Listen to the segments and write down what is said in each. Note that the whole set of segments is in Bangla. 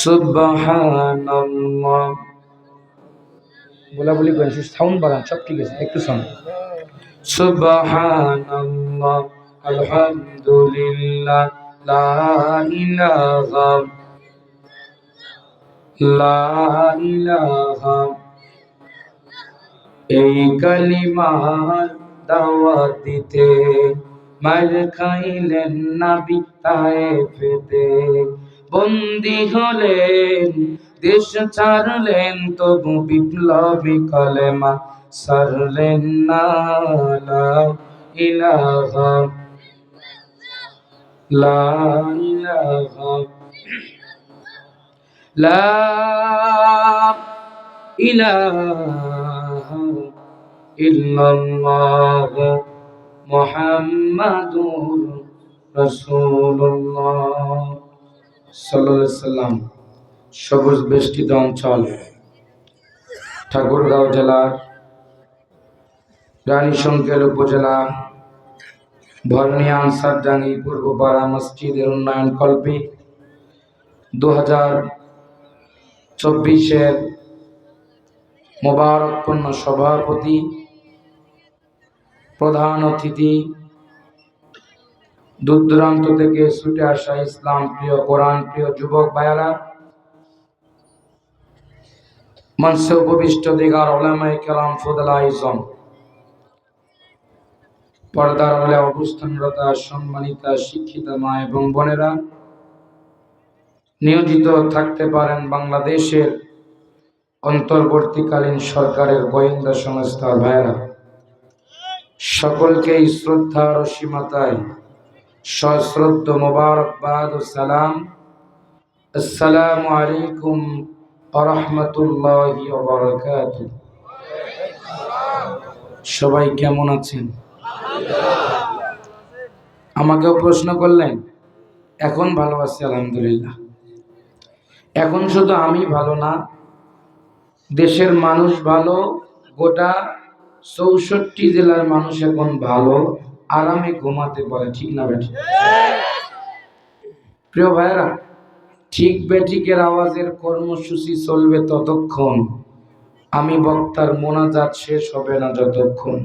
সুবহানাল্লাহ। বলা বলি করেন, সাউন্ড বাড়ান, সব ঠিক আছে, একটু সাউন্ড। সুবহানাল্লাহ, আলহামদুলিল্লাহ, লা ইলাহা লা ইলাহা। এই কালিমার দাওয়াত দিতে মার খাইলেন নবী তায়েফেতে। বন্দী হলেন, দেশ ছাড়লেন, তবু বিপ্লবী কলেমা সারলেন না। লা ইলাহা লা ইলাহা লা ইলাহা ইল্লাল্লাহ মুহাম্মাদুর রাসূলুল্লাহ সাল্লাল্লাহু আলাইহি সাল্লাম। সবুজ বেষ্টিত অঞ্চল, ঠাকুরগাঁও জেলার রানীশংকেল উপজেলা ভরণী আনসারডাঙ্গি পূর্বপাড়া মসজিদের উন্নয়ন কল্পে 2024-এর মোবারকপূর্ণ সভাপতি, প্রধান অতিথি, দূর দূরান্ত থেকে ছুটে আসা ইসলাম প্রিয়, কোরআন প্রিয় যুবক ভাইয়েরা, মঞ্চে উপবিষ্ট দিগার উলামায়ে কেরাম, ফুদালা আইজম, পর্দার আড়ালে অবস্থানরত সম্মানিতা শিক্ষিতা মা এবং বোনেরা, নিয়োজিত থাকতে পারেন বাংলাদেশের অন্তর্বর্তীকালীন সরকারের গোয়েন্দা সংস্থার ভাইয়েরা, সকলকে শ্রদ্ধা ও সীমাতায় সশ্রদ্ধ মোবারকবাদ ও সালাম। আসসালামু আলাইকুম ওয়া রাহমাতুল্লাহি ওয়া বারাকাতুহু। সবাই কেমন আছেন? আমাকেও প্রশ্ন করলেন, এখন ভালো আছি আলহামদুলিল্লাহ। এখন শুধু আমি ভালো না, দেশের মানুষ ভালো, গোটা 64 জেলার মানুষ এখন ভালো, আরামে ঘুমাতে পারে, ঠিক না বেঠিক? প্রিয় ভাইরা, ঠিক বেঠিকের আওয়াজের কর্মসূচি চলবে ততক্ষণ, আমি বক্তার মোনাজাত শেষ হবে না যতক্ষণ।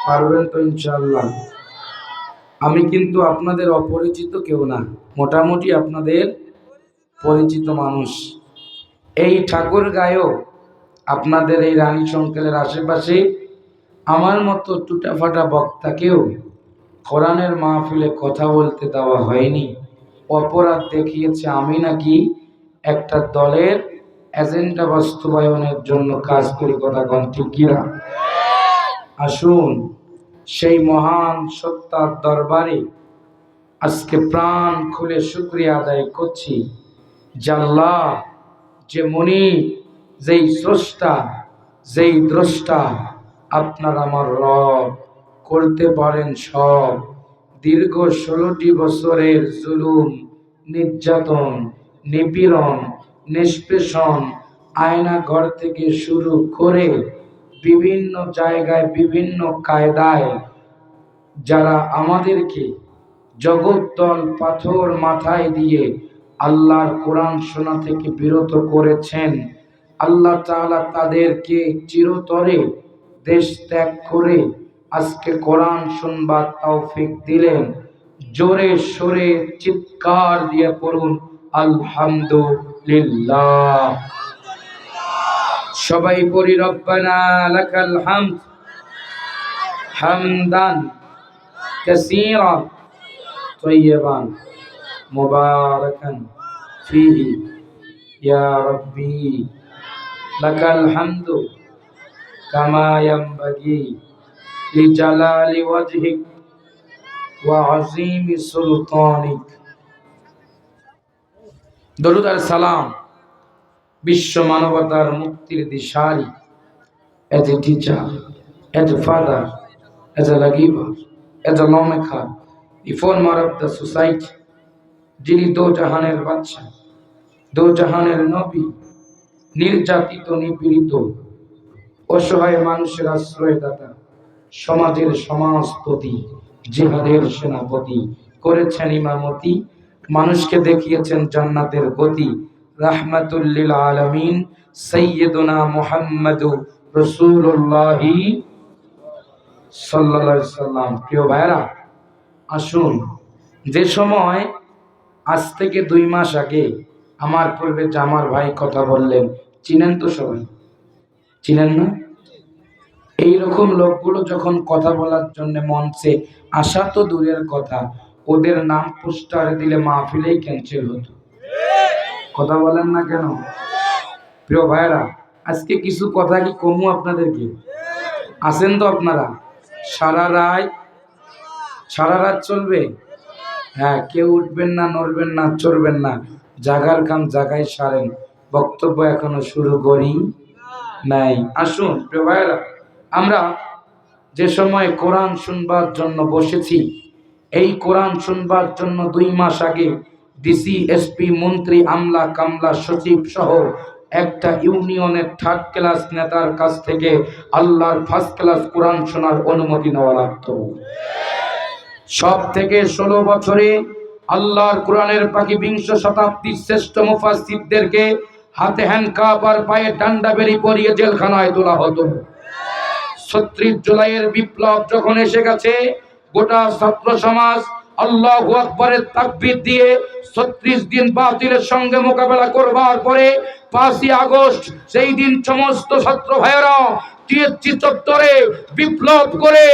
পারবেন তো ইনশাআল্লাহ? আমি কিন্তু আপনাদের অপরিচিত কেউ না, মোটামুটি আপনাদের পরিচিত মানুষ। এই ঠাকুরগাঁও, আপনাদের এই রানীশংকেলের আশেপাশে আমার মতো টুটাফাটা বক্তাকেও কোরআনের মাহফিলে কথা বলতে দেওয়া হয়নি। অপরাধ দেখিয়েছে আমি নাকি একটা দলের এজেন্ডা বাস্তবায়নের জন্য কাজ করি। কথা কোন ঠিক কিনা? আসুন সেই মহান সত্তার দরবারে আজকে প্রাণ খুলে শুকরিয়া আদায় করছি যে আল্লাহ, যে মুনিব, যেই স্রষ্টা, যেই দ্রষ্টা, আপনার আমার রব, করতে পারেন সব। দীর্ঘ 16টি বছরের জুলুম, নির্যাতন, নিপীড়ন, নিষ্পেষণ, আয়না ঘর থেকে শুরু করে বিভিন্ন জায়গায় বিভিন্ন কায়দায় যারা আমাদেরকে জগদ্দল পাথর মাথায় দিয়ে আল্লাহর কোরআন শোনা থেকে বিরত করেছেন, আল্লাহ তাআলা তাদেরকে চিরতরে দেশ ত্যাগ করে আজকে কোরআন শুনবার তৌফিক দিলেন। জোরে সোরে চিৎকার দিয়ে পড়ুন আলহামদুলিল্লাহ। সবাই পড়ি রব্বানা লাকাল হামদ হামদান কাসীরান তাইয়্যিবান মুবারাকান ফীহি ইয়া রাব্বি লাকাল হামদু কামা ইয়ানবাগি লিজালালি ওয়াজহিক ওয়া আযীমি সুলতানিক। দরুদ আর সালাম বিশ্ব মানবতার মুক্তির দিশারি, as a teacher, as a father, as a lagiver, as a lawmaker, reformer of the society, যিনি দো জাহানের বাদশা, দো জাহানের নবী, নির্যাতিত নিপীড়িত অসহায় মানুষের আশ্রয়দাতা, সমাজের সমাজপতি, জিহাদের সেনাপতি, করেছেন ইমামতি, মানুষকে দেখিয়েছেন জান্নাতের গতি। রাহমাতুল লিল আলামিন সাইয়্যিদুনা মুহাম্মাদুর রাসূলুল্লাহ সাল্লাল্লাহু আলাইহি সাল্লাম। প্রিয় ভাইরা, আসুন, যে সময় আজ থেকে 2 মাস আগে আমার পূর্বে জামার ভাই কথা বললেন, চিনেন তো সবাই? চিনেন না? এইরকম লোকগুলো যখন কথা বলার জন্য মঞ্চে আসা তো দূরের কথা, ওদের নাম পোস্টারে দিলে মাহফিলেই ক্যান্সেল হতো। কথা বলেন না কেন? প্রিয় ভাইরা, আজকে কিছু কথা কি কমু আপনাদেরকে? আছেন তো আপনারা? সারা রাত চলবে? হ্যাঁ, কেউ উঠবেন না, নড়বেন না, চড়বেন না, জাগার কাম জাগায় সারেন। বক্তব্য এখনো শুরু করি নাই। আসুন প্রিয় ভাইরা, আমরা যে সময় কোরআন শুনবার জন্য বসেছি, এই কোরআন শুনবার জন্য 2 মাস আগে ডিসি, এসপি, মন্ত্রী, আমলা, কামলা, সচিব সহ একটা ইউনিয়নের 3rd ক্লাস নেতার কাছ থেকে আল্লাহর 1st ক্লাস কোরআন শোনার অনুমতি নেওয়া লাগতো। সব থেকে 16 বছরে আল্লাহর কোরআনের পাখি 20 শতাব্দীর শ্রেষ্ঠ মুফাসসিরদেরকে হাতে হ্যান্ডকাপ আর পায়ে ডান্ডা বেরি পরিয়ে জেলখানায় তোলা হতো। 36 জুলাইয়ের বিপ্লব যখন এসে গেছে, গোটা ছাত্র সমাজ আল্লাহু আকবারের তাকবীর দিয়ে 36 দিন বাতিলের সঙ্গে মোকাবেলা করবার পরে 5ই আগস্ট সেই দিন সমস্ত ছাত্র ভাইয়েরা টিএসসি চত্বরে বিপ্লব করে